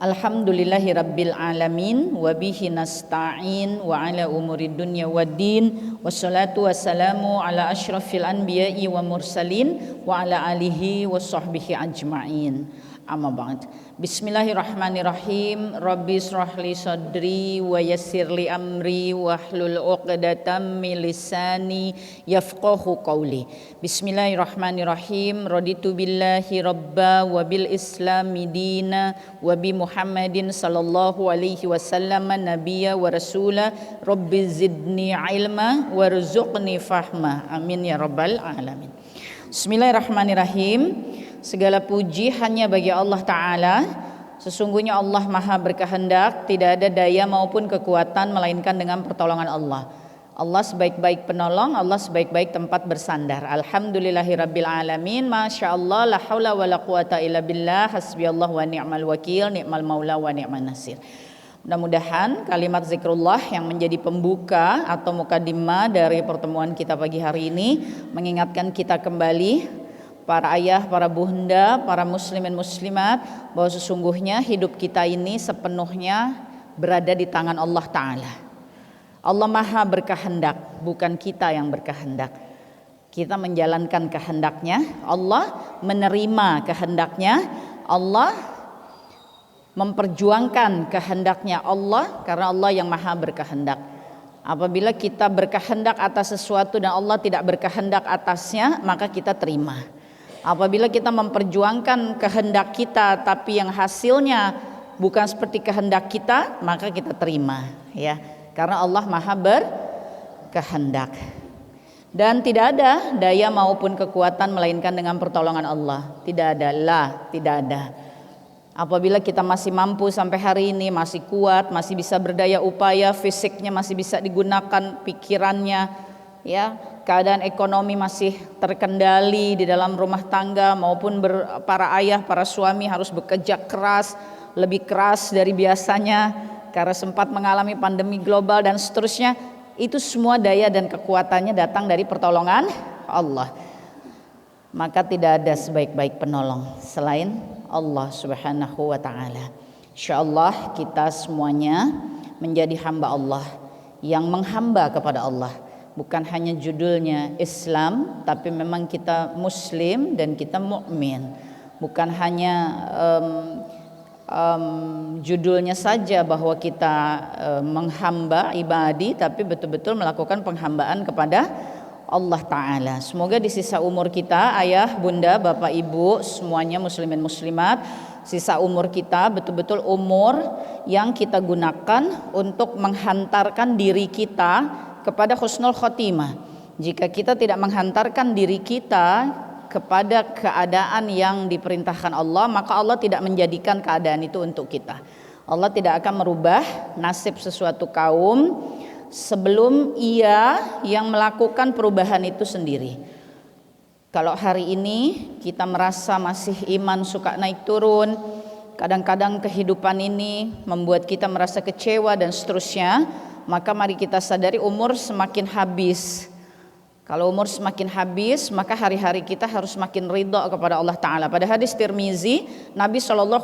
Alhamdulillahi rabbil alamin wa bihi nasta'in wa ala umurid dunya waddin wassalatu wassalamu ala asyrafil anbiya'i wa mursalin wa ala alihi wa sahbihi ajma'in. Amma ba'd. Bismillahirrahmanirrahim. Rabbi israhli sadri wa yassirli amri wa hlul 'uqdatam min lisani yafqahu qawli. Bismillahirrahmanirrahim. Raditu billahi rabba wa bil islami dina wa bi Muhammadin sallallahu alaihi wasallam nabiyya wa rasula. Rabbi zidni ilma warzuqni fahma. Amin ya rabbal alamin. Bismillahirrahmanirrahim. Segala puji hanya bagi Allah Ta'ala. Sesungguhnya Allah maha berkehendak, tidak ada daya maupun kekuatan melainkan dengan pertolongan Allah. Allah sebaik-baik penolong, Allah sebaik-baik tempat bersandar. Alhamdulillahirabbil alamin. Masya Allah, la haula wa la quwata illa billah, hasbiyallah wa ni'mal wakil, ni'mal maula wa ni'man nasir. Mudah-mudahan kalimat zikrullah yang menjadi pembuka atau mukadimah dari pertemuan kita pagi hari ini mengingatkan kita kembali, para ayah, para bunda, para muslimin muslimat, bahwa sesungguhnya hidup kita ini sepenuhnya berada di tangan Allah Ta'ala. Allah maha berkehendak, bukan kita yang berkehendak. Kita menjalankan kehendaknya, Allah menerima kehendaknya, Allah memperjuangkan kehendaknya Allah, karena Allah yang maha berkehendak. Apabila kita berkehendak atas sesuatu dan Allah tidak berkehendak atasnya, maka kita terima. Apabila kita memperjuangkan kehendak kita tapi yang hasilnya bukan seperti kehendak kita, maka kita terima, ya. Karena Allah maha berkehendak. Dan tidak ada daya maupun kekuatan melainkan dengan pertolongan Allah. Tidak ada. Apabila kita masih mampu sampai hari ini, masih kuat, masih bisa berdaya upaya, fisiknya masih bisa digunakan, pikirannya, ya, keadaan ekonomi masih terkendali di dalam rumah tangga maupun para ayah, para suami harus bekerja keras, lebih keras dari biasanya karena sempat mengalami pandemi global dan seterusnya. Itu semua daya dan kekuatannya datang dari pertolongan Allah. Maka tidak ada sebaik-baik penolong selain Allah Subhanahu wa ta'ala. Insyaallah kita semuanya menjadi hamba Allah yang menghamba kepada Allah. Bukan hanya judulnya Islam, tapi memang kita Muslim dan kita mukmin. Bukan hanya judulnya saja bahwa kita menghamba ibadi, tapi betul-betul melakukan penghambaan kepada Allah Ta'ala. Semoga di sisa umur kita, ayah, bunda, bapak, ibu, semuanya muslimin muslimat, sisa umur kita betul-betul umur yang kita gunakan untuk menghantarkan diri kita kepada husnul khotimah. Jika kita tidak menghantarkan diri kita kepada keadaan yang diperintahkan Allah, maka Allah tidak menjadikan keadaan itu untuk kita. Allah tidak akan merubah nasib sesuatu kaum sebelum ia yang melakukan perubahan itu sendiri. Kalau hari ini kita merasa masih iman suka naik turun, kadang-kadang kehidupan ini membuat kita merasa kecewa dan seterusnya, maka mari kita sadari umur semakin habis. Kalau umur semakin habis, maka hari-hari kita harus semakin ridha kepada Allah Ta'ala. Pada hadis Tirmizi, Nabi SAW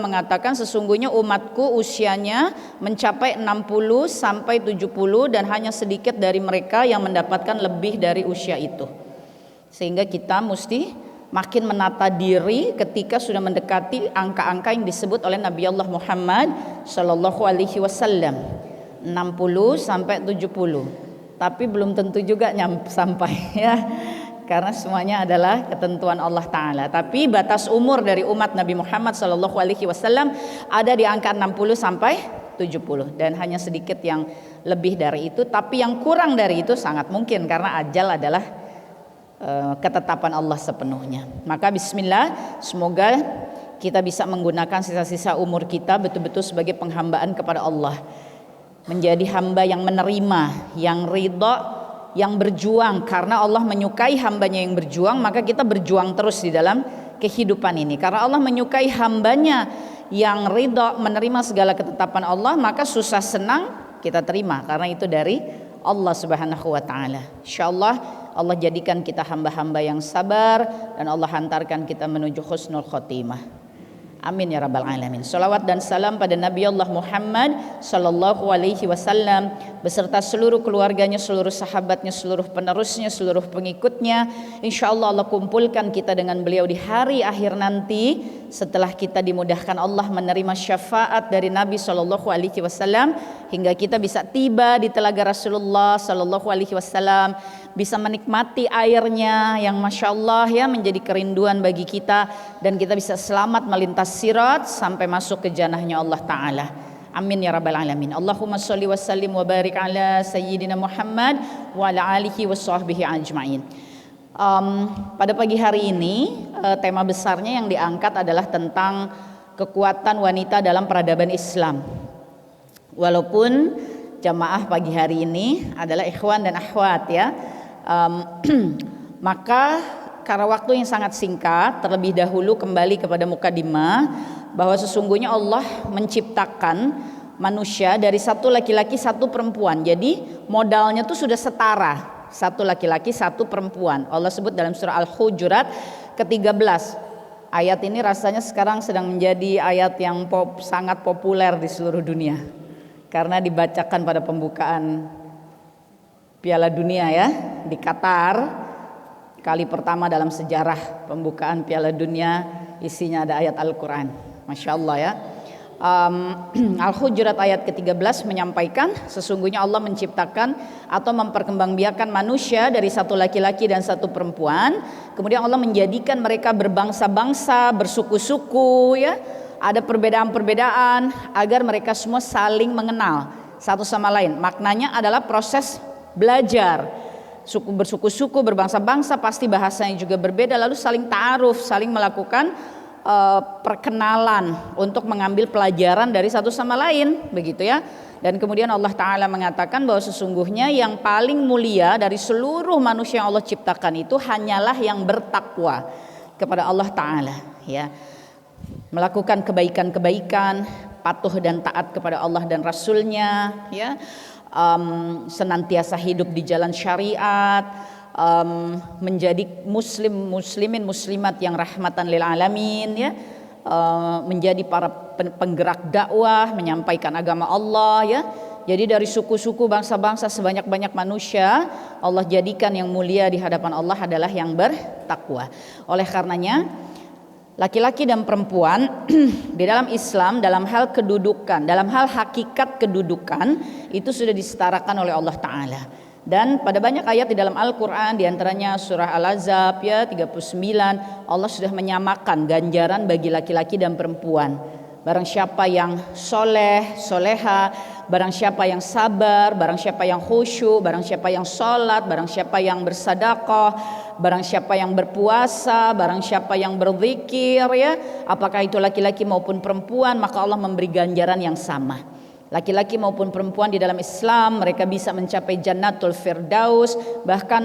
mengatakan, sesungguhnya umatku usianya mencapai 60 sampai 70 dan hanya sedikit dari mereka yang mendapatkan lebih dari usia itu. Sehingga kita mesti makin menata diri ketika sudah mendekati angka-angka yang disebut oleh Nabi Allah Muhammad SAW. 60 sampai 70, tapi belum tentu juga sampai, ya, karena semuanya adalah ketentuan Allah Ta'ala. Tapi batas umur dari umat Nabi Muhammad SAW ada di angka 60 sampai 70 dan hanya sedikit yang lebih dari itu, tapi yang kurang dari itu sangat mungkin karena ajal adalah ketetapan Allah sepenuhnya. Maka bismillah, semoga kita bisa menggunakan sisa-sisa umur kita betul-betul sebagai penghambaan kepada Allah, menjadi hamba yang menerima, yang ridha, yang berjuang. Karena Allah menyukai hambanya yang berjuang, maka kita berjuang terus di dalam kehidupan ini. Karena Allah menyukai hambanya yang ridha, menerima segala ketetapan Allah, maka susah senang kita terima, karena itu dari Allah Subhanahu wa ta'ala. Insyaallah Allah jadikan kita hamba-hamba yang sabar dan Allah hantarkan kita menuju husnul khotimah. Amin ya rabbal alamin. Salawat dan salam pada Nabi Allah Muhammad sallallahu alaihi wasallam beserta seluruh keluarganya, seluruh sahabatnya, seluruh penerusnya, seluruh pengikutnya. Insyaallah Allah kumpulkan kita dengan beliau di hari akhir nanti setelah kita dimudahkan Allah menerima syafaat dari Nabi sallallahu alaihi wasallam hingga kita bisa tiba di telaga Rasulullah sallallahu alaihi wasallam, bisa menikmati airnya yang Masya Allah ya menjadi kerinduan bagi kita, dan kita bisa selamat melintas sirat sampai masuk ke jannahnya Allah Ta'ala. Amin ya rabbal alamin. Allahumma sholli wa sallim wa barik ala sayyidina Muhammad wa ala alihi wa sahbihi ajma'in. Pada pagi hari ini tema besarnya yang diangkat adalah tentang kekuatan wanita dalam peradaban Islam. Walaupun jamaah pagi hari ini adalah ikhwan dan akhwat ya, maka karena waktu yang sangat singkat, terlebih dahulu kembali kepada mukadimah bahwa sesungguhnya Allah menciptakan manusia dari satu laki-laki satu perempuan. Jadi modalnya tuh sudah setara, satu laki-laki satu perempuan. Allah sebut dalam surah Al-Hujurat ke-13. Ayat ini rasanya sekarang sedang menjadi ayat yang sangat populer di seluruh dunia karena dibacakan pada pembukaan Piala Dunia ya di Qatar. Kali pertama dalam sejarah pembukaan Piala Dunia isinya ada ayat Al-Quran. Masya Allah ya. Al-Hujurat ayat ke-13 menyampaikan sesungguhnya Allah menciptakan atau memperkembangbiakan manusia dari satu laki-laki dan satu perempuan. Kemudian Allah menjadikan mereka berbangsa-bangsa, bersuku-suku ya. Ada perbedaan-perbedaan agar mereka semua saling mengenal satu sama lain. Maknanya adalah proses belajar. Bersuku-suku, berbangsa-bangsa, pasti bahasanya juga berbeda, lalu saling ta'aruf, saling melakukan perkenalan untuk mengambil pelajaran dari satu sama lain, begitu ya. Dan kemudian Allah Ta'ala mengatakan bahwa sesungguhnya yang paling mulia dari seluruh manusia yang Allah ciptakan itu hanyalah yang bertakwa kepada Allah Ta'ala ya, melakukan kebaikan-kebaikan, patuh dan taat kepada Allah dan Rasulnya ya, senantiasa hidup di jalan syariat, menjadi muslimin muslimat yang rahmatan lil alamin ya, menjadi para penggerak dakwah menyampaikan agama Allah ya. Jadi dari suku-suku bangsa-bangsa sebanyak-banyak manusia Allah jadikan yang mulia di hadapan Allah adalah yang bertakwa. Oleh karenanya laki-laki dan perempuan di dalam Islam dalam hal kedudukan, dalam hal hakikat kedudukan itu sudah disetarakan oleh Allah Ta'ala. Dan pada banyak ayat di dalam Al-Quran, diantaranya surah Al-Ahzab ya 39, Allah sudah menyamakan ganjaran bagi laki-laki dan perempuan. Barang siapa yang soleh, soleha, barang siapa yang sabar, barang siapa yang khusyuk, barang siapa yang sholat, barang siapa yang bersedekah, barang siapa yang berpuasa, barang siapa yang berzikir ya, apakah itu laki-laki maupun perempuan, maka Allah memberi ganjaran yang sama. Laki-laki maupun perempuan di dalam Islam mereka bisa mencapai Jannatul Firdaus. Bahkan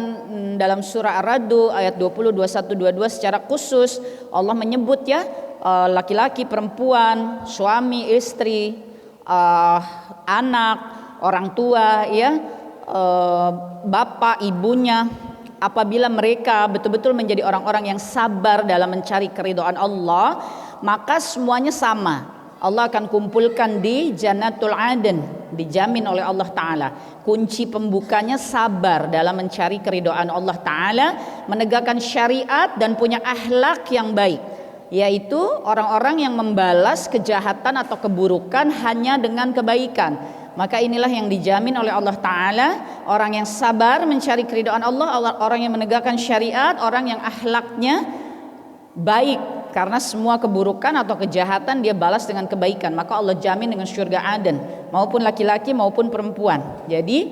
dalam surah Ar-Ra'd ayat 20, 21, 22 secara khusus Allah menyebut ya, laki-laki, perempuan, suami, istri, anak, orang tua ya, bapak, ibunya, apabila mereka betul-betul menjadi orang-orang yang sabar dalam mencari keridhaan Allah, maka semuanya sama. Allah akan kumpulkan di Jannatul Aden, dijamin oleh Allah Ta'ala. Kunci pembukanya sabar dalam mencari keridhaan Allah Ta'ala, menegakkan syariat dan punya akhlak yang baik, yaitu orang-orang yang membalas kejahatan atau keburukan hanya dengan kebaikan. Maka inilah yang dijamin oleh Allah Ta'ala, orang yang sabar mencari keridhaan Allah, orang yang menegakkan syariat, orang yang akhlaknya baik, karena semua keburukan atau kejahatan dia balas dengan kebaikan, maka Allah jamin dengan surga Aden, maupun laki-laki maupun perempuan. Jadi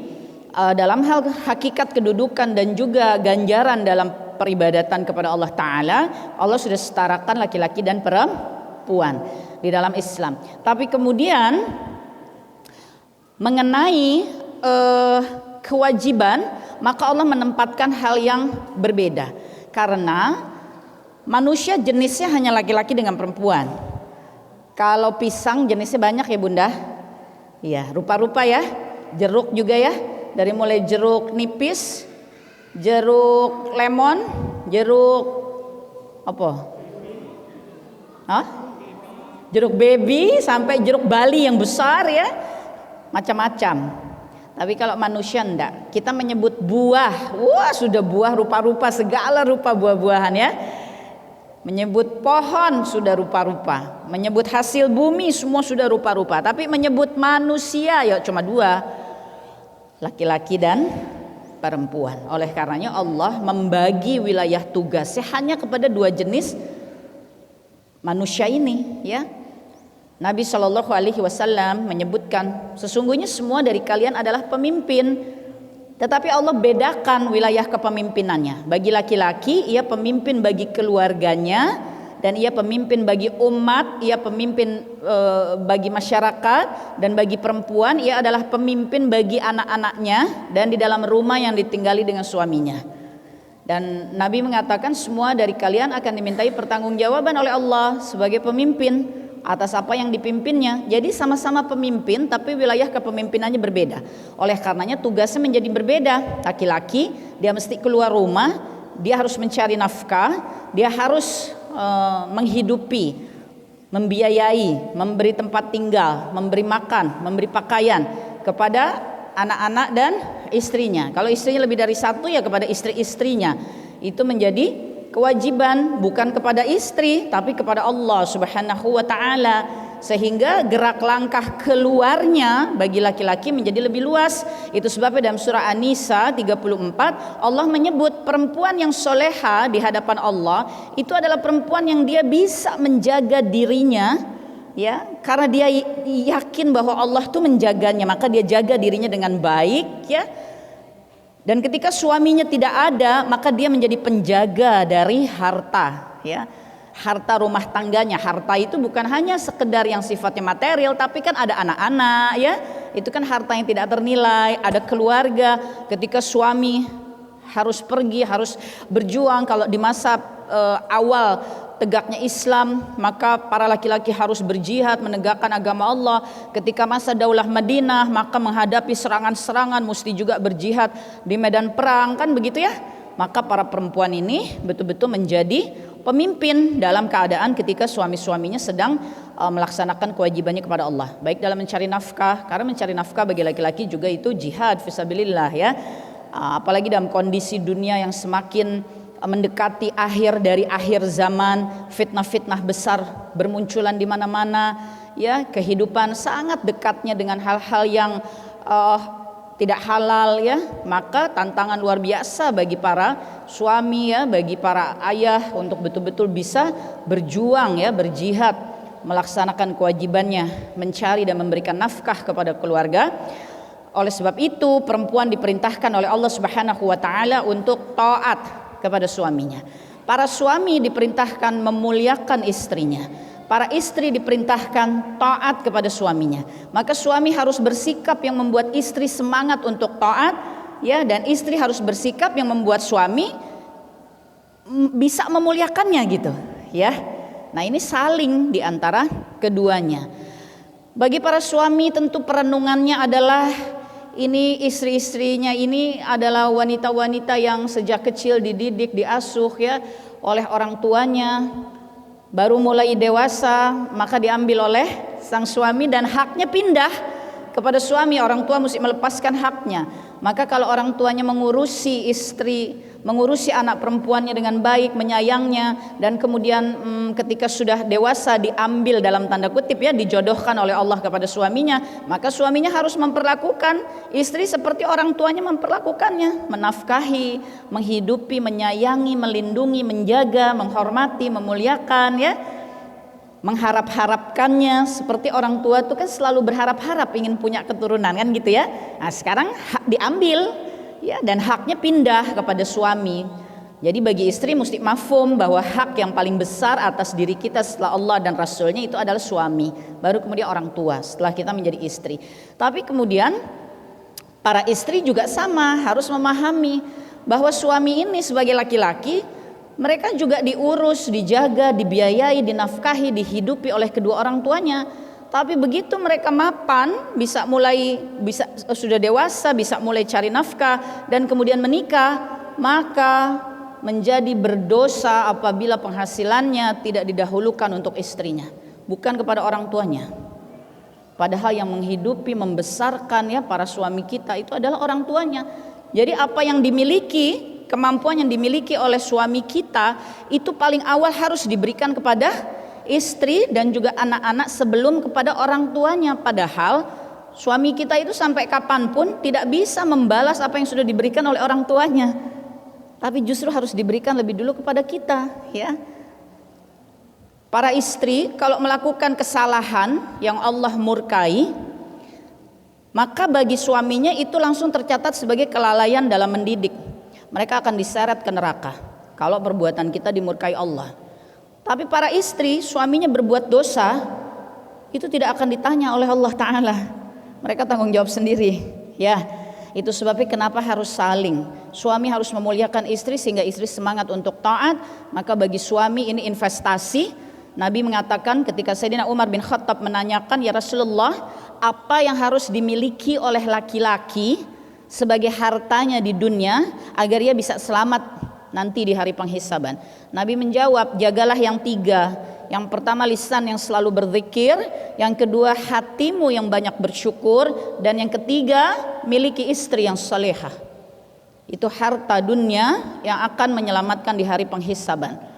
dalam hal hakikat kedudukan dan juga ganjaran dalam peribadatan kepada Allah Ta'ala, Allah sudah setarakan laki-laki dan perempuan di dalam Islam. Tapi kemudian mengenai kewajiban, maka Allah menempatkan hal yang berbeda, karena manusia jenisnya hanya laki-laki dengan perempuan. Kalau pisang jenisnya banyak ya Bunda. Iya, rupa-rupa ya. Jeruk juga ya. Dari mulai jeruk nipis, jeruk lemon, jeruk apa? Hah? Jeruk baby sampai jeruk Bali yang besar ya, macam-macam. Tapi kalau manusia enggak, kita menyebut buah, wah sudah buah rupa-rupa, segala rupa buah-buahan ya. Menyebut pohon sudah rupa-rupa, menyebut hasil bumi semua sudah rupa-rupa. Tapi menyebut manusia ya cuma dua, laki-laki dan perempuan. Oleh karenanya Allah membagi wilayah tugasnya hanya kepada dua jenis manusia ini ya. Nabi Shallallahu Alaihi Wasallam menyebutkan sesungguhnya semua dari kalian adalah pemimpin, tetapi Allah bedakan wilayah kepemimpinannya. Bagi laki-laki ia pemimpin bagi keluarganya, dan ia pemimpin bagi umat, ia pemimpin bagi masyarakat, dan bagi perempuan ia adalah pemimpin bagi anak-anaknya dan di dalam rumah yang ditinggali dengan suaminya. Dan Nabi mengatakan semua dari kalian akan dimintai pertanggungjawaban oleh Allah sebagai pemimpin atas apa yang dipimpinnya. Jadi sama-sama pemimpin tapi wilayah kepemimpinannya berbeda. Oleh karenanya tugasnya menjadi berbeda. Laki-laki dia mesti keluar rumah, dia harus mencari nafkah, dia harus menghidupi, membiayai, memberi tempat tinggal, memberi makan, memberi pakaian kepada anak-anak dan istrinya. Kalau istrinya lebih dari satu ya kepada istri-istrinya. Itu menjadi kewajiban bukan kepada istri tapi kepada Allah Subhanahu wa taala, sehingga gerak langkah keluarnya bagi laki-laki menjadi lebih luas. Itu sebabnya dalam surah An-Nisa 34 Allah menyebut perempuan yang soleha di hadapan Allah itu adalah perempuan yang dia bisa menjaga dirinya ya, karena dia yakin bahwa Allah tuh menjaganya, maka dia jaga dirinya dengan baik ya. Dan ketika suaminya tidak ada, maka dia menjadi penjaga dari harta ya. Harta rumah tangganya. Harta itu bukan hanya sekedar yang sifatnya material, tapi kan ada anak-anak ya. Itu kan harta yang tidak ternilai, ada keluarga. Ketika suami harus pergi, harus berjuang, kalau di masa awal tegaknya Islam, maka para laki-laki harus berjihad menegakkan agama Allah. Ketika masa Daulah Madinah, maka menghadapi serangan-serangan mesti juga berjihad di medan perang, kan begitu ya. Maka para perempuan ini betul-betul menjadi pemimpin dalam keadaan ketika suami-suaminya sedang melaksanakan kewajibannya kepada Allah, baik dalam mencari nafkah, karena mencari nafkah bagi laki-laki juga itu jihad fisabilillah ya. Apalagi dalam kondisi dunia yang semakin mendekati akhir dari akhir zaman, fitnah-fitnah besar bermunculan di mana-mana ya, kehidupan sangat dekatnya dengan hal-hal yang tidak halal ya, maka tantangan luar biasa bagi para suami ya, bagi para ayah untuk betul-betul bisa berjuang ya, berjihad melaksanakan kewajibannya mencari dan memberikan nafkah kepada keluarga. Oleh sebab itu perempuan diperintahkan oleh Allah Subhanahu wa taala untuk taat kepada suaminya. Para suami diperintahkan memuliakan istrinya. Para istri diperintahkan taat kepada suaminya. Maka suami harus bersikap yang membuat istri semangat untuk taat ya, dan istri harus bersikap yang membuat suami bisa memuliakannya gitu ya. Nah, ini saling di antara keduanya. Bagi para suami tentu perenungannya adalah ini istri-istrinya ini adalah wanita-wanita yang sejak kecil dididik, diasuh ya oleh orang tuanya. Baru mulai dewasa maka diambil oleh sang suami dan haknya pindah kepada suami. Orang tua mesti melepaskan haknya. Maka kalau orang tuanya mengurusi istri, mengurusi anak perempuannya dengan baik, menyayangnya, dan kemudian ketika sudah dewasa diambil dalam tanda kutip ya, dijodohkan oleh Allah kepada suaminya, maka suaminya harus memperlakukan istri seperti orang tuanya memperlakukannya, menafkahi, menghidupi, menyayangi, melindungi, menjaga, menghormati, memuliakan ya, mengharap-harapkannya. Seperti orang tua itu kan selalu berharap-harap ingin punya keturunan kan gitu ya. Nah sekarang hak diambil ya, dan haknya pindah kepada suami. Jadi bagi istri mesti mafhum bahwa hak yang paling besar atas diri kita setelah Allah dan Rasulnya itu adalah suami, baru kemudian orang tua setelah kita menjadi istri. Tapi kemudian para istri juga sama, harus memahami bahwa suami ini sebagai laki-laki, mereka juga diurus, dijaga, dibiayai, dinafkahi, dihidupi oleh kedua orang tuanya. Tapi begitu mereka mapan, bisa sudah dewasa, bisa mulai cari nafkah dan kemudian menikah, maka menjadi berdosa apabila penghasilannya tidak didahulukan untuk istrinya. bukan kepada orang tuanya. Padahal yang menghidupi, membesarkan ya para suami kita itu adalah orang tuanya. Jadi apa yang dimiliki, kemampuan yang dimiliki oleh suami kita itu paling awal harus diberikan kepada istri dan juga anak-anak sebelum kepada orang tuanya. Padahal suami kita itu sampai kapanpun tidak bisa membalas apa yang sudah diberikan oleh orang tuanya, tapi justru harus diberikan lebih dulu kepada kita ya. Para istri kalau melakukan kesalahan yang Allah murkai, maka bagi suaminya itu langsung tercatat sebagai kelalaian dalam mendidik. Mereka akan diseret ke neraka kalau perbuatan kita dimurkai Allah. Tapi para istri, suaminya berbuat dosa, itu tidak akan ditanya oleh Allah Ta'ala. Mereka tanggung jawab sendiri ya. Itu sebabnya kenapa harus saling. Suami harus memuliakan istri sehingga istri semangat untuk taat. Maka bagi suami ini investasi. Nabi mengatakan ketika Sayyidina Umar bin Khattab menanyakan, ya Rasulullah, apa yang harus dimiliki oleh laki-laki sebagai hartanya di dunia agar ia bisa selamat nanti di hari penghisaban? Nabi menjawab, jagalah yang 3. Yang pertama lisan yang selalu berzikir, yang kedua hatimu yang banyak bersyukur, dan yang ketiga miliki istri yang salehah. Itu harta dunia yang akan menyelamatkan di hari penghisaban.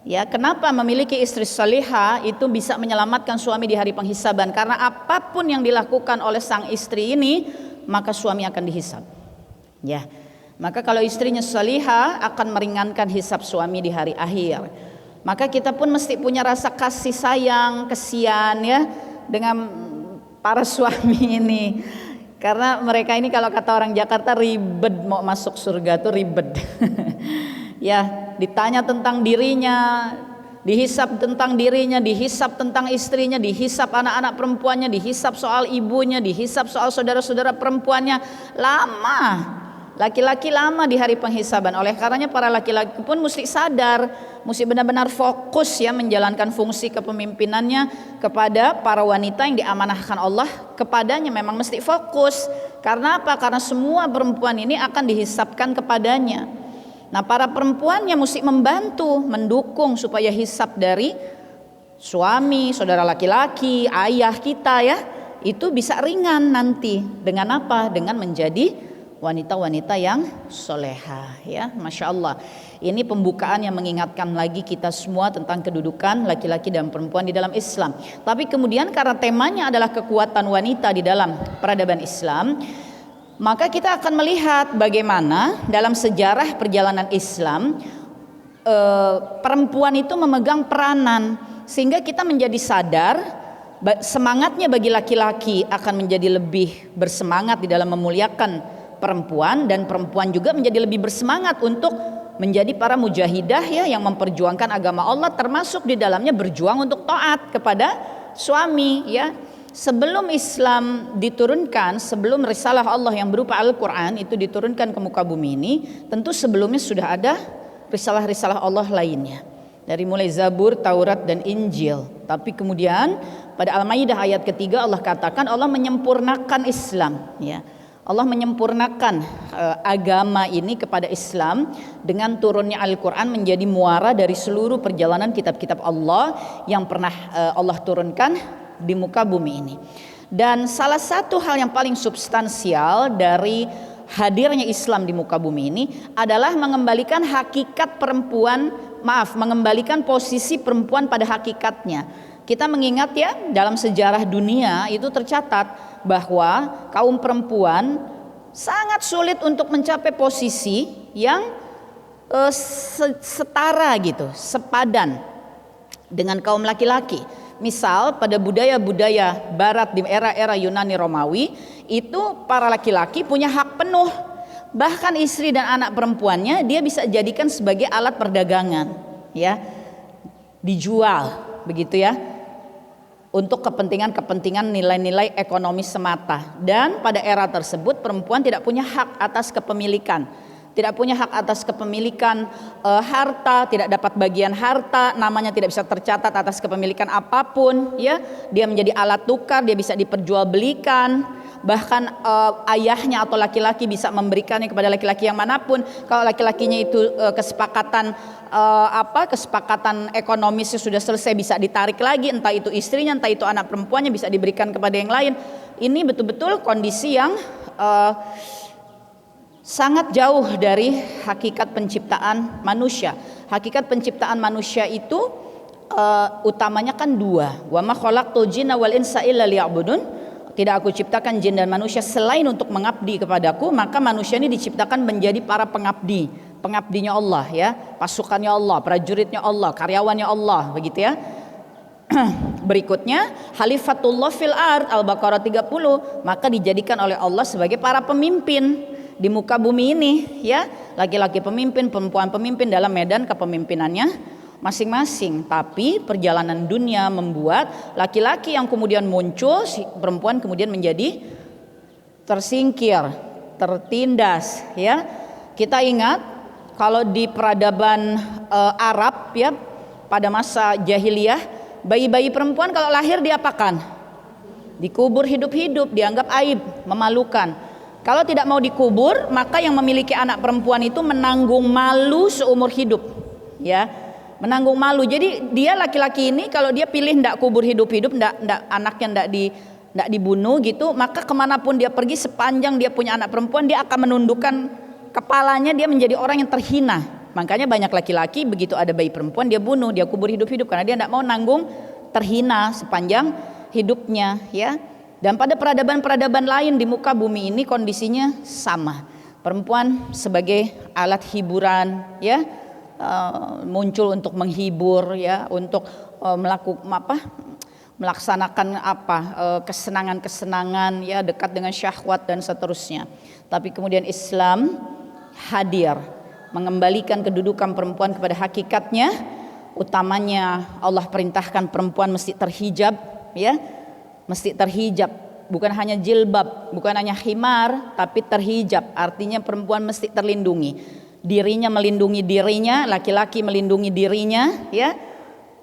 Ya, kenapa memiliki istri salihah itu bisa menyelamatkan suami di hari penghisaban? Karena apapun yang dilakukan oleh sang istri ini, maka suami akan dihisab. Ya, maka kalau istrinya salihah akan meringankan hisab suami di hari akhir. Maka kita pun mesti punya rasa kasih sayang, kesian ya dengan para suami ini. Karena mereka ini kalau kata orang Jakarta ribet, mau masuk surga tuh ribet. Ya, ditanya tentang dirinya, dihisap tentang dirinya, dihisap tentang istrinya, dihisap anak-anak perempuannya, dihisap soal ibunya, dihisap soal saudara-saudara perempuannya. Lama, laki-laki lama di hari penghisaban. Oleh karenanya para laki-laki pun mesti sadar, mesti benar-benar fokus ya menjalankan fungsi kepemimpinannya kepada para wanita yang diamanahkan Allah kepadanya. Memang mesti fokus. Karena apa? Karena semua perempuan ini akan dihisapkan kepadanya. Nah, para perempuannya mesti membantu, mendukung supaya hisab dari suami, saudara laki-laki, ayah kita ya, itu bisa ringan nanti. Dengan apa? Dengan menjadi wanita-wanita yang soleha ya. Masya Allah. Ini pembukaan yang mengingatkan lagi kita semua tentang kedudukan laki-laki dan perempuan di dalam Islam. Tapi kemudian karena temanya adalah kekuatan wanita di dalam peradaban Islam, maka kita akan melihat bagaimana dalam sejarah perjalanan Islam perempuan itu memegang peranan, sehingga kita menjadi sadar semangatnya bagi laki-laki akan menjadi lebih bersemangat di dalam memuliakan perempuan, dan perempuan juga menjadi lebih bersemangat untuk menjadi para mujahidah ya, yang memperjuangkan agama Allah, termasuk di dalamnya berjuang untuk taat kepada suami ya. Sebelum Islam diturunkan, sebelum risalah Allah yang berupa Al-Quran itu diturunkan ke muka bumi ini, tentu sebelumnya sudah ada risalah-risalah Allah lainnya, dari mulai Zabur, Taurat dan Injil. Tapi kemudian pada Al-Maidah ayat ketiga Allah katakan Allah menyempurnakan Islam ya. Allah menyempurnakan agama ini kepada Islam dengan turunnya Al-Quran menjadi muara dari seluruh perjalanan kitab-kitab Allah yang pernah Allah turunkan di muka bumi ini. Dan salah satu hal yang paling substansial dari hadirnya Islam di muka bumi ini adalah mengembalikan hakikat perempuan, mengembalikan posisi perempuan pada hakikatnya. Kita mengingat ya, dalam sejarah dunia itu tercatat bahwa kaum perempuan sangat sulit untuk mencapai posisi yang setara gitu, sepadan dengan kaum laki-laki. Misal pada budaya-budaya barat di era-era Yunani Romawi, itu para laki-laki punya hak penuh. Bahkan istri dan anak perempuannya dia bisa jadikan sebagai alat perdagangan ya, dijual begitu ya, untuk kepentingan nilai-nilai ekonomi semata. Dan pada era tersebut perempuan tidak punya hak atas kepemilikan, tidak punya hak atas kepemilikan harta, tidak dapat bagian harta, namanya tidak bisa tercatat atas kepemilikan apapun, ya. Dia menjadi alat tukar, dia bisa diperjualbelikan, bahkan ayahnya atau laki-laki bisa memberikannya kepada laki-laki yang manapun. Kalau laki-lakinya itu kesepakatan kesepakatan ekonomisnya sudah selesai, bisa ditarik lagi, entah itu istrinya, entah itu anak perempuannya, bisa diberikan kepada yang lain. Ini betul-betul kondisi yang sangat jauh dari hakikat penciptaan manusia. Hakikat penciptaan manusia itu utamanya kan dua. Wa ma khalaqtul jinna wal insa illa liya'budun. Tidak aku ciptakan jin dan manusia selain untuk mengabdi kepadaku. Maka manusia ini diciptakan menjadi para pengabdi, pengabdinya Allah, ya, pasukannya Allah, prajuritnya Allah, karyawannya Allah, begitu ya. Berikutnya Khalifatullah fil ard, Al-Baqarah 30, maka dijadikan oleh Allah sebagai para pemimpin di muka bumi ini, ya, laki-laki pemimpin, perempuan pemimpin dalam medan kepemimpinannya masing-masing. Tapi perjalanan dunia membuat laki-laki yang kemudian muncul, perempuan kemudian menjadi tersingkir, tertindas, ya. Kita ingat kalau di peradaban Arab, ya, pada masa jahiliyah, bayi-bayi perempuan kalau lahir diapakan? Dikubur hidup-hidup, dianggap aib, memalukan. Kalau tidak mau dikubur, maka yang memiliki anak perempuan itu menanggung malu seumur hidup, ya, menanggung malu. Jadi dia laki-laki ini kalau dia pilih tidak kubur hidup-hidup, anaknya tidak dibunuh gitu, maka kemanapun dia pergi sepanjang dia punya anak perempuan, dia akan menundukkan kepalanya, dia menjadi orang yang terhina. Makanya banyak laki-laki begitu ada bayi perempuan dia bunuh, dia kubur hidup-hidup karena dia tidak mau nanggung terhina sepanjang hidupnya, ya. Dan pada peradaban-peradaban lain di muka bumi ini kondisinya sama. Perempuan sebagai alat hiburan, ya, muncul untuk menghibur, ya, untuk melaksanakan kesenangan-kesenangan, ya, dekat dengan syahwat dan seterusnya. Tapi kemudian Islam hadir mengembalikan kedudukan perempuan kepada hakikatnya. Utamanya Allah perintahkan perempuan mesti terhijab, ya, mesti terhijab, bukan hanya jilbab, bukan hanya khimar, tapi terhijab. Artinya perempuan mesti terlindungi, dirinya melindungi dirinya, laki-laki melindungi dirinya, ya.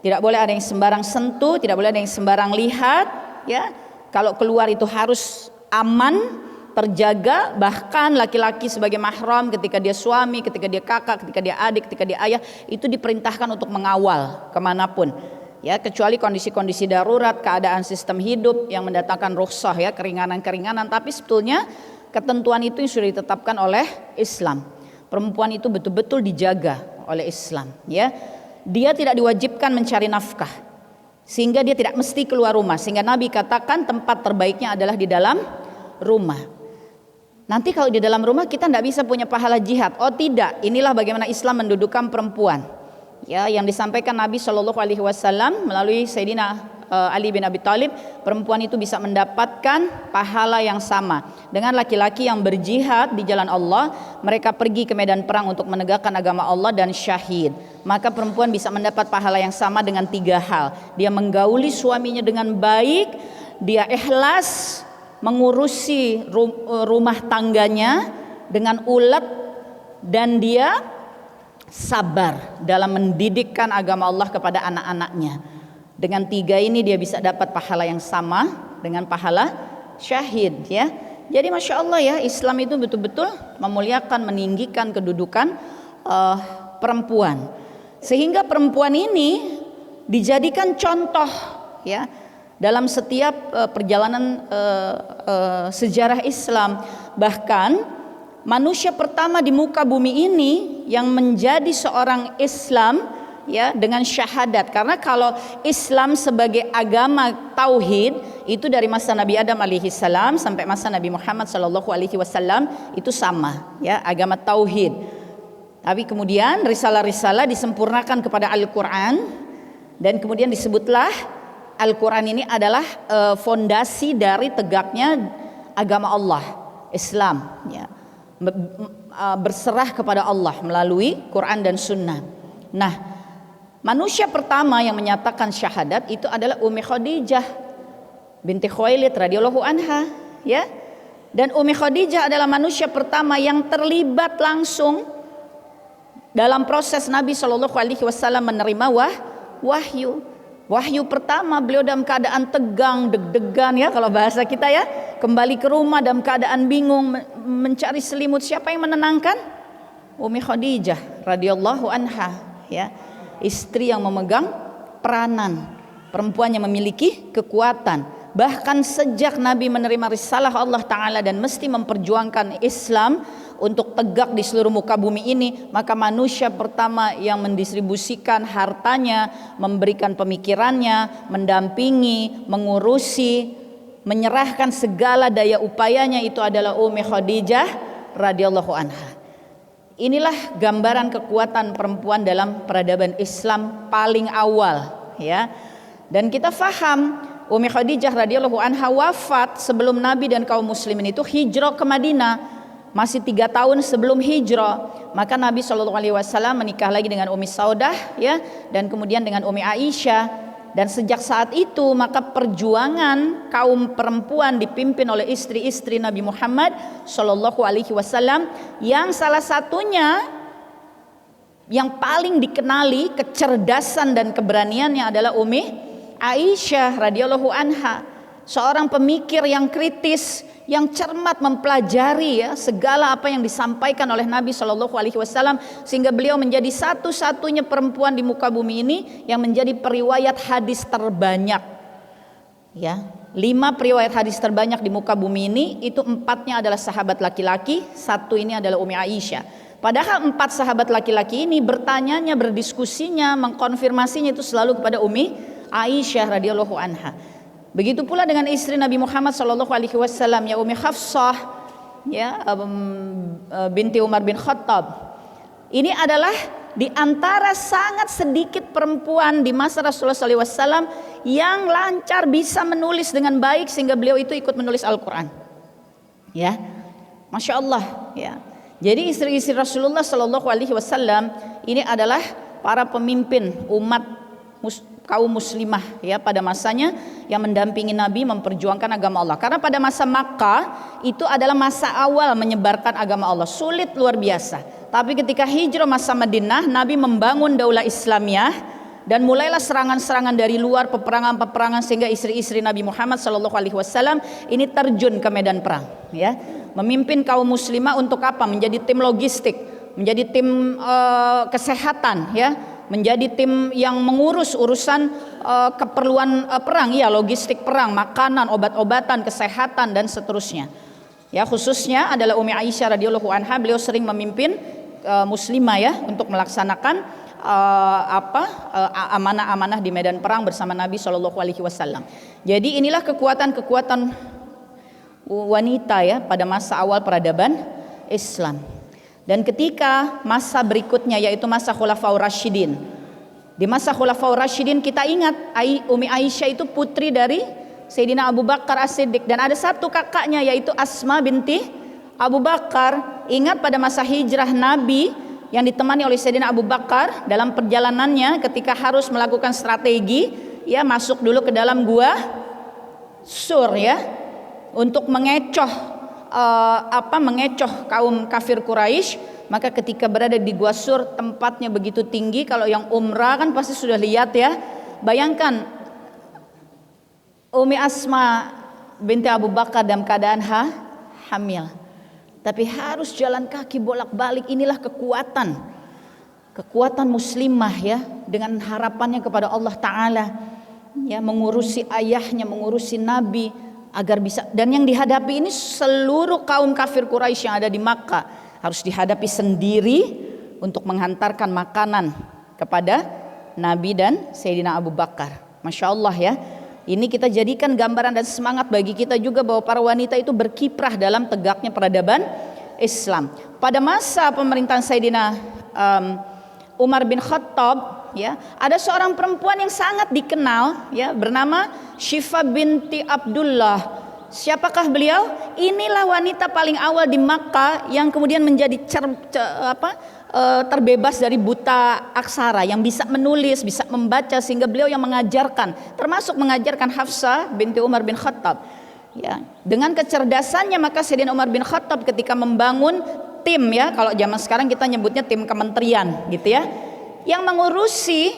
Tidak boleh ada yang sembarang sentuh, tidak boleh ada yang sembarang lihat, ya. Kalau keluar itu harus aman, terjaga. Bahkan laki-laki sebagai mahram ketika dia suami, ketika dia kakak, ketika dia adik, ketika dia ayah, itu diperintahkan untuk mengawal kemanapun, ya, kecuali kondisi-kondisi darurat, keadaan sistem hidup yang mendatangkan rukhsah, ya, keringanan-keringanan. Tapi sebetulnya ketentuan itu yang sudah ditetapkan oleh Islam. Perempuan itu betul-betul dijaga oleh Islam, ya. Dia tidak diwajibkan mencari nafkah, sehingga dia tidak mesti keluar rumah. Sehingga Nabi katakan tempat terbaiknya adalah di dalam rumah. Nanti kalau di dalam rumah kita tidak bisa punya pahala jihad. Oh tidak, inilah bagaimana Islam mendudukkan perempuan, ya, yang disampaikan Nabi Shallallahu Alaihi Wasallam melalui Sayyidina Ali bin Abi Thalib. Perempuan itu bisa mendapatkan pahala yang sama dengan laki-laki yang berjihad di jalan Allah. Mereka pergi ke medan perang untuk menegakkan agama Allah dan syahid. Maka perempuan bisa mendapat pahala yang sama dengan 3 hal. Dia menggauli suaminya dengan baik, dia ikhlas mengurusi rumah tangganya dengan ulet, dan dia sabar dalam mendidikkan agama Allah kepada anak-anaknya. Dengan 3 ini dia bisa dapat pahala yang sama dengan pahala syahid, ya. Jadi Masya Allah, ya, Islam itu betul-betul memuliakan, meninggikan kedudukan perempuan, sehingga perempuan ini dijadikan contoh, ya, dalam setiap perjalanan sejarah Islam. Bahkan manusia pertama di muka bumi ini yang menjadi seorang Islam, ya, dengan syahadat. Karena kalau Islam sebagai agama tauhid itu dari masa Nabi Adam alaihi salam sampai masa Nabi Muhammad sallallahu alaihi wasallam itu sama, ya, agama tauhid. Tapi kemudian risalah-risalah disempurnakan kepada Al-Qur'an, dan kemudian disebutlah Al-Qur'an ini adalah fondasi dari tegaknya agama Allah, Islam, ya. Berserah kepada Allah melalui Quran dan Sunnah. Nah, manusia pertama yang menyatakan syahadat itu adalah Ummi Khadijah binti Khuwailid radhiyallahu anha, ya. Dan Ummi Khadijah adalah manusia pertama yang terlibat langsung dalam proses Nabi Shallallahu Alaihi Wasallam menerima wahyu. Wahyu pertama beliau dalam keadaan tegang, deg-degan ya kalau bahasa kita ya. Kembali ke rumah dalam keadaan bingung, mencari selimut. Siapa yang menenangkan? Ummi Khadijah radhiyallahu anha ya. Istri yang memegang peranan, perempuan yang memiliki kekuatan. Bahkan sejak Nabi menerima risalah Allah Ta'ala dan mesti memperjuangkan Islam untuk tegak di seluruh muka bumi ini, maka manusia pertama yang mendistribusikan hartanya, memberikan pemikirannya, mendampingi, mengurusi, menyerahkan segala daya upayanya itu adalah Ummi Khadijah radhiyallahu anha. Inilah gambaran kekuatan perempuan dalam peradaban Islam paling awal ya. Dan kita faham Ummi Khadijah radhiyallahu anha wafat sebelum Nabi dan kaum muslimin itu hijrah ke Madinah, masih 3 tahun sebelum hijrah. Maka Nabi SAW menikah lagi dengan Ummi Saudah ya, dan kemudian dengan Ummi Aisyah. Dan sejak saat itu maka perjuangan kaum perempuan dipimpin oleh istri-istri Nabi Muhammad SAW, yang salah satunya yang paling dikenali kecerdasan dan keberaniannya adalah Ummi Aisyah radhiyallahu anha, seorang pemikir yang kritis, yang cermat mempelajari ya segala apa yang disampaikan oleh Nabi Shallallahu Alaihi Wasallam, sehingga beliau menjadi satu-satunya perempuan di muka bumi ini yang menjadi periwayat hadis terbanyak. Ya, 5 periwayat hadis terbanyak di muka bumi ini, itu 4-nya adalah sahabat laki-laki, 1 ini adalah Ummi Aisyah. Padahal 4 sahabat laki-laki ini bertanyanya, berdiskusinya, mengkonfirmasinya itu selalu kepada Ummi Aisyah radhiyallahu anha. Begitu pula dengan istri Nabi Muhammad sallallahu alaihi wasallam ya Ummi Hafsah ya binti Umar bin Khattab. Ini adalah di antara sangat sedikit perempuan di masa Rasulullah sallallahu alaihi wasallam yang lancar bisa menulis dengan baik sehingga beliau itu ikut menulis Al-Qur'an. Ya. Masya Allah ya. Jadi istri-istri Rasulullah sallallahu alaihi wasallam ini adalah para pemimpin umat kaum muslimah ya pada masanya, yang mendampingi Nabi memperjuangkan agama Allah. Karena pada masa Makkah itu adalah masa awal menyebarkan agama Allah, sulit luar biasa. Tapi ketika hijrah masa Madinah, Nabi membangun daulah Islamiyah dan mulailah serangan-serangan dari luar, peperangan-peperangan, sehingga istri-istri Nabi Muhammad SAW ini terjun ke medan perang ya, memimpin kaum muslimah untuk apa? Menjadi tim logistik, menjadi tim kesehatan ya, menjadi tim yang mengurus urusan keperluan perang ya, logistik perang, makanan, obat-obatan, kesehatan dan seterusnya. Ya, khususnya adalah Ummi Aisyah radhiyallahu anha, beliau sering memimpin muslimah ya untuk melaksanakan amanah-amanah di medan perang bersama Nabi Shallallahu alaihi wasallam. Jadi inilah kekuatan-kekuatan wanita ya pada masa awal peradaban Islam. Dan ketika masa berikutnya yaitu masa Khulafaur Rasyidin. Di masa Khulafaur Rasyidin kita ingat Ummi Aisyah itu putri dari Sayyidina Abu Bakar As-Siddiq, dan ada satu kakaknya yaitu Asma binti Abu Bakar. Ingat pada masa hijrah Nabi yang ditemani oleh Sayyidina Abu Bakar dalam perjalanannya ketika harus melakukan strategi ya, masuk dulu ke dalam gua Sur ya untuk mengecoh kaum kafir Quraisy. Maka ketika berada di Gua Sur, tempatnya begitu tinggi, kalau yang umrah kan pasti sudah lihat ya. Bayangkan Ummi Asma binti Abu Bakar dalam keadaan hamil, tapi harus jalan kaki bolak-balik. Inilah kekuatan muslimah ya, dengan harapannya kepada Allah Ta'ala ya, mengurusi ayahnya, mengurusi Nabi agar bisa. Dan yang dihadapi ini seluruh kaum kafir Quraisy yang ada di Makkah harus dihadapi sendiri untuk menghantarkan makanan kepada Nabi dan Sayyidina Abu Bakar. Masya Allah ya. Ini kita jadikan gambaran dan semangat bagi kita juga bahwa para wanita itu berkiprah dalam tegaknya peradaban Islam. Pada masa pemerintahan Sayyidina Umar bin Khattab ya, ada seorang perempuan yang sangat dikenal ya, bernama Syifa binti Abdullah. Siapakah beliau? Inilah wanita paling awal di Makkah yang kemudian menjadi terbebas dari buta aksara, yang bisa menulis, bisa membaca, sehingga beliau yang mengajarkan, termasuk mengajarkan Hafsah binti Umar bin Khattab. Ya, dengan kecerdasannya maka Sayyidina Umar bin Khattab ketika membangun tim, ya, kalau zaman sekarang kita nyebutnya tim kementerian gitu ya, yang mengurusi,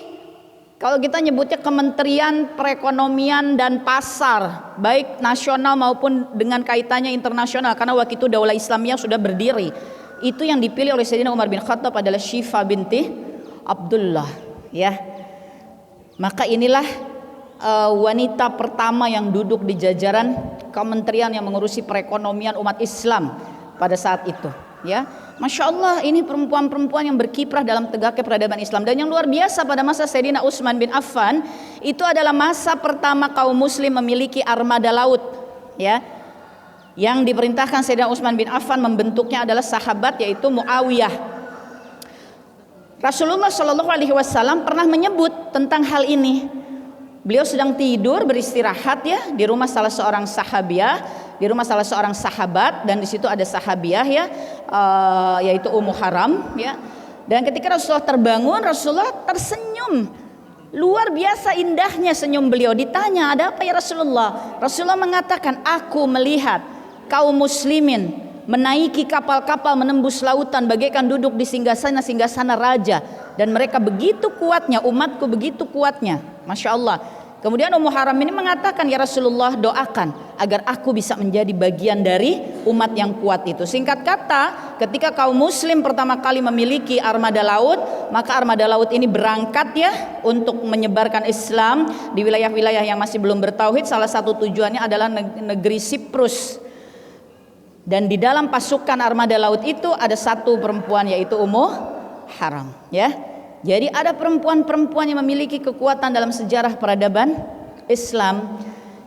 kalau kita nyebutnya Kementerian Perekonomian dan Pasar, baik nasional maupun dengan kaitannya internasional, karena waktu itu Daulah Islamiyah sudah berdiri. Itu yang dipilih oleh Sayyidina Umar bin Khattab adalah Syifa binti Abdullah, ya. Maka inilah wanita pertama yang duduk di jajaran kementerian yang mengurusi perekonomian umat Islam pada saat itu, ya. Masya Allah, ini perempuan-perempuan yang berkiprah dalam tegaknya peradaban Islam. Dan yang luar biasa pada masa Sayyidina Utsman bin Affan, itu adalah masa pertama kaum muslim memiliki armada laut, ya. Yang diperintahkan Sayyidina Utsman bin Affan membentuknya adalah sahabat, yaitu Muawiyah. Rasulullah Shallallahu Alaihi Wasallam pernah menyebut tentang hal ini. Beliau sedang tidur beristirahat, ya, di rumah salah seorang sahabiah, di rumah salah seorang sahabat, dan di situ ada sahabiah, ya, yaitu Ummu Haram, ya. Dan ketika Rasulullah terbangun, Rasulullah tersenyum. Luar biasa indahnya senyum beliau. Ditanya, ada apa ya Rasulullah? Rasulullah mengatakan, aku melihat kaum muslimin menaiki kapal-kapal menembus lautan bagaikan duduk di singgasana raja, dan mereka begitu kuatnya, umatku begitu kuatnya, Masya Allah. Kemudian Ummu Haram ini mengatakan, ya Rasulullah, doakan agar aku bisa menjadi bagian dari umat yang kuat itu. Singkat kata, ketika kaum muslim pertama kali memiliki armada laut, maka armada laut ini berangkat, ya, untuk menyebarkan Islam di wilayah-wilayah yang masih belum bertauhid. Salah satu tujuannya adalah negeri Siprus. Dan di dalam pasukan armada laut itu ada satu perempuan, yaitu Ummu Haram, ya. Jadi ada perempuan-perempuan yang memiliki kekuatan dalam sejarah peradaban Islam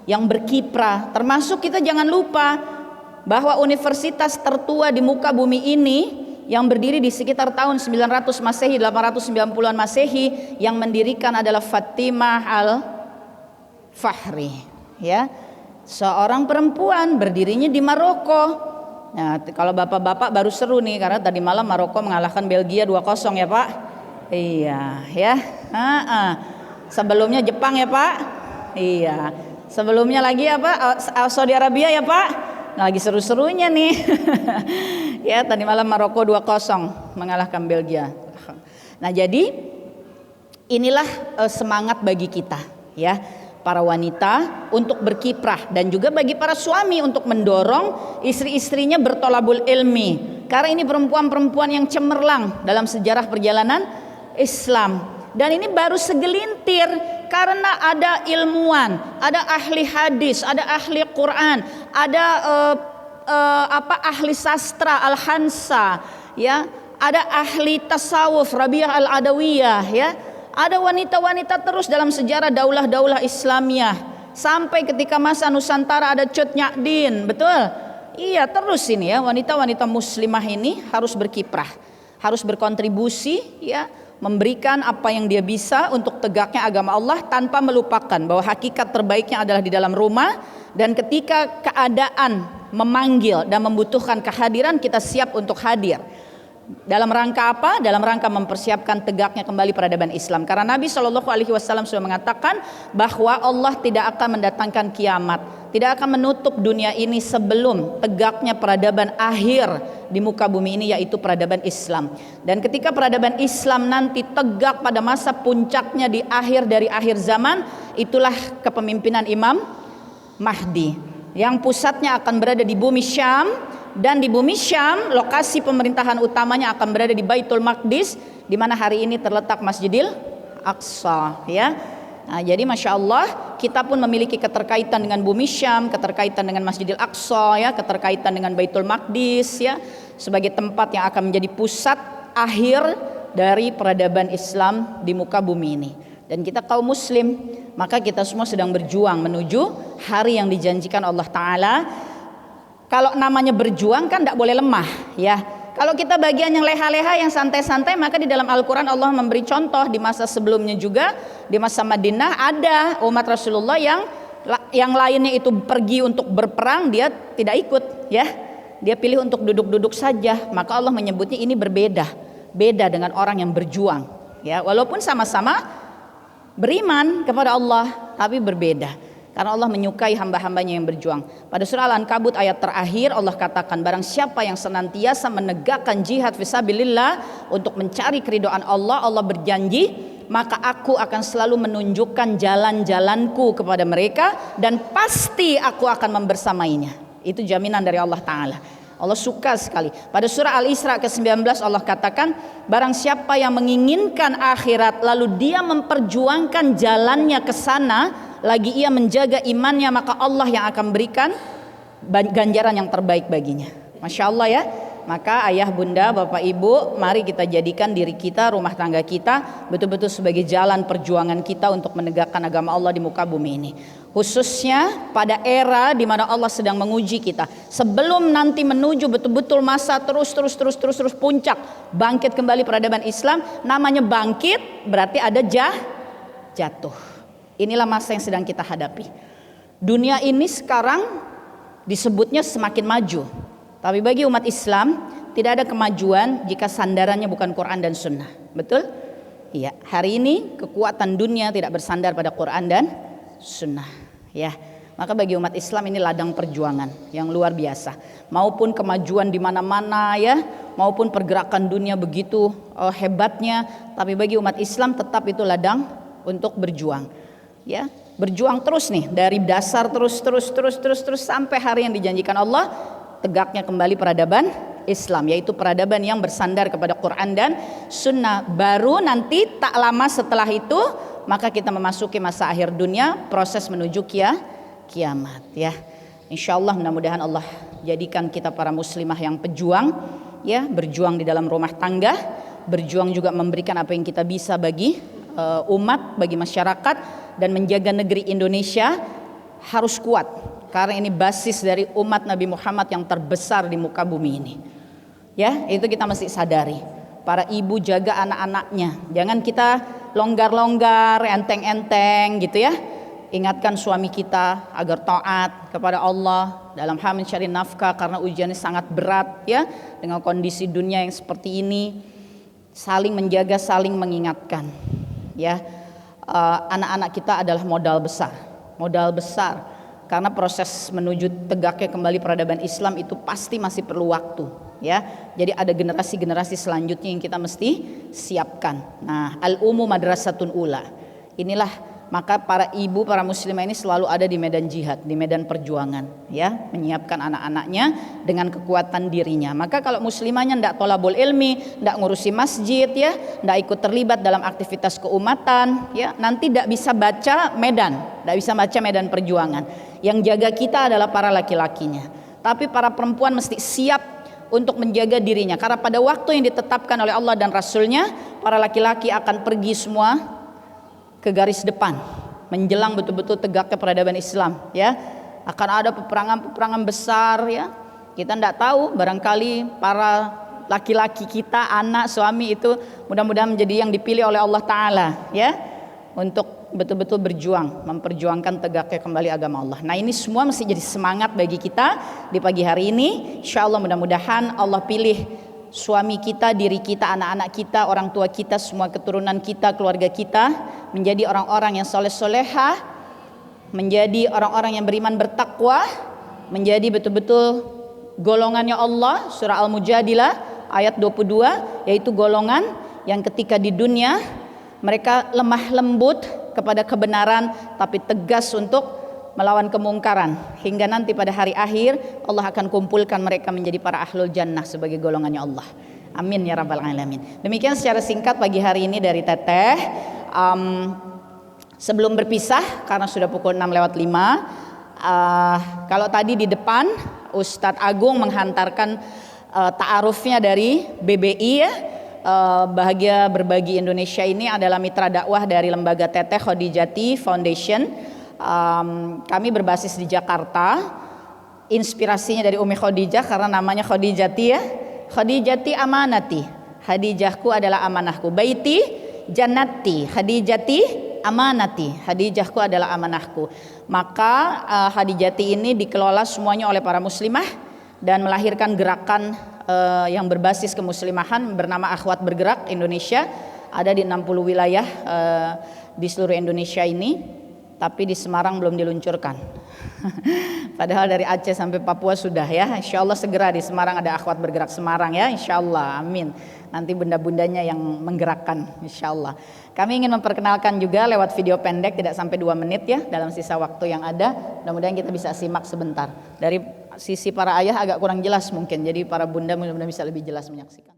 yang berkiprah. Termasuk kita jangan lupa bahwa universitas tertua di muka bumi ini yang berdiri di sekitar tahun 900 Masehi, 890-an Masehi, yang mendirikan adalah Fatimah Al-Fahri, ya. Seorang perempuan, berdirinya di Maroko. Nah, kalau bapak-bapak baru seru nih, karena tadi malam Maroko mengalahkan Belgia 2-0, ya Pak. Iya, ya. Sebelumnya Jepang, ya Pak. Iya. Sebelumnya lagi apa? Saudi Arabia, ya Pak. Nah, lagi seru-serunya nih. Ya, tadi malam Maroko 2-0 mengalahkan Belgia. Nah, jadi inilah semangat bagi kita, ya, para wanita untuk berkiprah, dan juga bagi para suami untuk mendorong istri-istrinya bertolabul ilmi. Karena ini perempuan-perempuan yang cemerlang dalam sejarah perjalanan Islam. Dan ini baru segelintir, karena ada ilmuwan, ada ahli hadis, ada ahli Quran, ada ahli sastra Al-Hansa, ya, ada ahli tasawuf Rabi'ah Al-Adawiyah, ya. Ada wanita-wanita terus dalam sejarah daulah-daulah Islamiyah, sampai ketika masa Nusantara ada Cut Nyadin, betul? Iya, terus ini, ya, wanita-wanita muslimah ini harus berkiprah, harus berkontribusi, ya, memberikan apa yang dia bisa untuk tegaknya agama Allah, tanpa melupakan bahwa hakikat terbaiknya adalah di dalam rumah. Dan ketika keadaan memanggil dan membutuhkan kehadiran, kita siap untuk hadir. Dalam rangka apa? Dalam rangka mempersiapkan tegaknya kembali peradaban Islam. Karena Nabi Shallallahu Alaihi Wasallam sudah mengatakan bahwa Allah tidak akan mendatangkan kiamat, tidak akan menutup dunia ini sebelum tegaknya peradaban akhir di muka bumi ini, yaitu peradaban Islam. Dan ketika peradaban Islam nanti tegak pada masa puncaknya di akhir dari akhir zaman, itulah kepemimpinan Imam Mahdi, yang pusatnya akan berada di bumi Syam. Dan di bumi Syam, lokasi pemerintahan utamanya akan berada di Baitul Maqdis, di mana hari ini terletak Masjidil Aqsa, ya. Nah, jadi Masya Allah, kita pun memiliki keterkaitan dengan bumi Syam, keterkaitan dengan Masjidil Aqsa, ya, keterkaitan dengan Baitul Maqdis, ya, sebagai tempat yang akan menjadi pusat akhir dari peradaban Islam di muka bumi ini. Dan kita kaum muslim, maka kita semua sedang berjuang menuju hari yang dijanjikan Allah Ta'ala. Kalau namanya berjuang kan tidak boleh lemah, ya. Kalau kita bagian yang leha-leha, yang santai-santai, maka di dalam Al-Quran Allah memberi contoh. Di masa sebelumnya juga, di masa Madinah, ada umat Rasulullah yang lainnya itu pergi untuk berperang, dia tidak ikut, ya. Dia pilih untuk duduk-duduk saja. Maka Allah menyebutnya ini berbeda, beda dengan orang yang berjuang, ya. Walaupun sama-sama beriman kepada Allah, tapi berbeda. Karena Allah menyukai hamba-hambanya yang berjuang. Pada surah Al-Ankabut ayat terakhir Allah katakan, barang siapa yang senantiasa menegakkan jihad fisabilillah untuk mencari keridhaan Allah, Allah berjanji, maka aku akan selalu menunjukkan jalan-jalanku kepada mereka dan pasti aku akan membersamainya. Itu jaminan dari Allah Ta'ala. Allah suka sekali. Pada surah Al-Isra ke-19 Allah katakan, barang siapa yang menginginkan akhirat lalu dia memperjuangkan jalannya ke sana, lagi ia menjaga imannya, maka Allah yang akan berikan ganjaran yang terbaik baginya. Masya Allah ya. Maka ayah bunda bapak ibu, mari kita jadikan diri kita, rumah tangga kita betul-betul sebagai jalan perjuangan kita untuk menegakkan agama Allah di muka bumi ini. Khususnya pada era di mana Allah sedang menguji kita. Sebelum nanti menuju betul-betul masa terus puncak bangkit kembali peradaban Islam. Namanya bangkit berarti ada jatuh. Inilah masa yang sedang kita hadapi. Dunia ini sekarang disebutnya semakin maju. Tapi bagi umat Islam tidak ada kemajuan jika sandarannya bukan Quran dan Sunnah. Betul? Iya. Hari ini kekuatan dunia tidak bersandar pada Quran dan Sunnah. Ya. Maka bagi umat Islam ini ladang perjuangan yang luar biasa. Maupun kemajuan di mana-mana ya, maupun pergerakan dunia begitu hebatnya, tapi bagi umat Islam tetap itu ladang untuk berjuang. Ya, berjuang terus nih dari dasar terus sampai hari yang dijanjikan Allah. Tegaknya kembali peradaban Islam, yaitu peradaban yang bersandar kepada Quran dan Sunnah. Baru nanti tak lama setelah itu maka kita memasuki masa akhir dunia, proses menuju kiamat ya. Insya Allah mudah-mudahan Allah jadikan kita para muslimah yang pejuang ya, berjuang di dalam rumah tangga, berjuang juga memberikan apa yang kita bisa bagi umat, bagi masyarakat, dan menjaga negeri Indonesia harus kuat. Karena ini basis dari umat Nabi Muhammad yang terbesar di muka bumi ini. Ya, itu kita mesti sadari. Para ibu jaga anak-anaknya. Jangan kita longgar-longgar, enteng-enteng gitu ya. Ingatkan suami kita agar taat kepada Allah dalam hal mencari nafkah karena ujiannya sangat berat ya. Dengan kondisi dunia yang seperti ini, saling menjaga, saling mengingatkan. Ya, anak-anak kita adalah modal besar. Modal besar. Karena proses menuju tegaknya kembali peradaban Islam itu pasti masih perlu waktu ya. Jadi ada generasi-generasi selanjutnya yang kita mesti siapkan. Nah, al-ummu madrasatun ula. Inilah maka para ibu, para muslimah ini selalu ada di medan jihad, di medan perjuangan ya, menyiapkan anak-anaknya dengan kekuatan dirinya. Maka kalau muslimahnya ndak tolabul ilmi, ndak ngurusi masjid ya, ndak ikut terlibat dalam aktivitas keumatan ya, nanti ndak bisa baca medan, ndak bisa baca medan perjuangan. Yang jaga kita adalah para laki-lakinya. Tapi para perempuan mesti siap untuk menjaga dirinya. Karena pada waktu yang ditetapkan oleh Allah dan Rasulnya, para laki-laki akan pergi semua ke garis depan, menjelang betul-betul tegaknya peradaban Islam. Ya, akan ada peperangan-peperangan besar. Ya, kita tidak tahu. Barangkali para laki-laki kita, anak, suami itu mudah-mudahan menjadi yang dipilih oleh Allah Taala. Ya, untuk betul-betul berjuang, memperjuangkan tegaknya kembali agama Allah. Nah, ini semua mesti jadi semangat bagi kita di pagi hari ini. Insya Allah mudah-mudahan Allah pilih suami kita, diri kita, anak-anak kita, orang tua kita, semua keturunan kita, keluarga kita menjadi orang-orang yang soleh-solehah, menjadi orang-orang yang beriman bertakwa, menjadi betul-betul golongannya Allah. Surah Al-Mujadilah ayat 22, yaitu golongan yang ketika di dunia mereka lemah lembut kepada kebenaran tapi tegas untuk melawan kemungkaran, hingga nanti pada hari akhir Allah akan kumpulkan mereka menjadi para ahlul jannah sebagai golongannya Allah. Amin ya rabbal alamin. Demikian secara singkat pagi hari ini dari Teteh. Sebelum berpisah karena sudah pukul 6:05, kalau tadi di depan Ustadz Agung menghantarkan ta'arufnya dari BBI ya. Bahagia Berbagi Indonesia ini adalah mitra dakwah dari lembaga Teteh Khadijati Foundation. Kami berbasis di Jakarta. Inspirasinya dari Umi Khadijah karena namanya Khadijati ya. Khadijati amanati, Khadijahku adalah amanahku. Baiti jannati, Khadijati amanati, Khadijahku adalah amanahku. Maka Khadijati ini dikelola semuanya oleh para muslimah dan melahirkan gerakan yang berbasis kemuslimahan bernama Akhwat Bergerak Indonesia, ada di 60 wilayah di seluruh Indonesia ini. tapi di Semarang belum diluncurkan. Padahal dari Aceh sampai Papua sudah ya. Insya Allah segera di Semarang ada Akhwat Bergerak Semarang ya, insya Allah, amin. Nanti bunda-bundanya yang menggerakkan, insya Allah. Kami ingin memperkenalkan juga lewat video pendek, tidak sampai 2 menit ya, dalam sisa waktu yang ada. Mudah-mudahan kita bisa simak sebentar. Dari sisi para ayah agak kurang jelas mungkin, jadi para bunda mudah-mudahan bisa lebih jelas menyaksikan.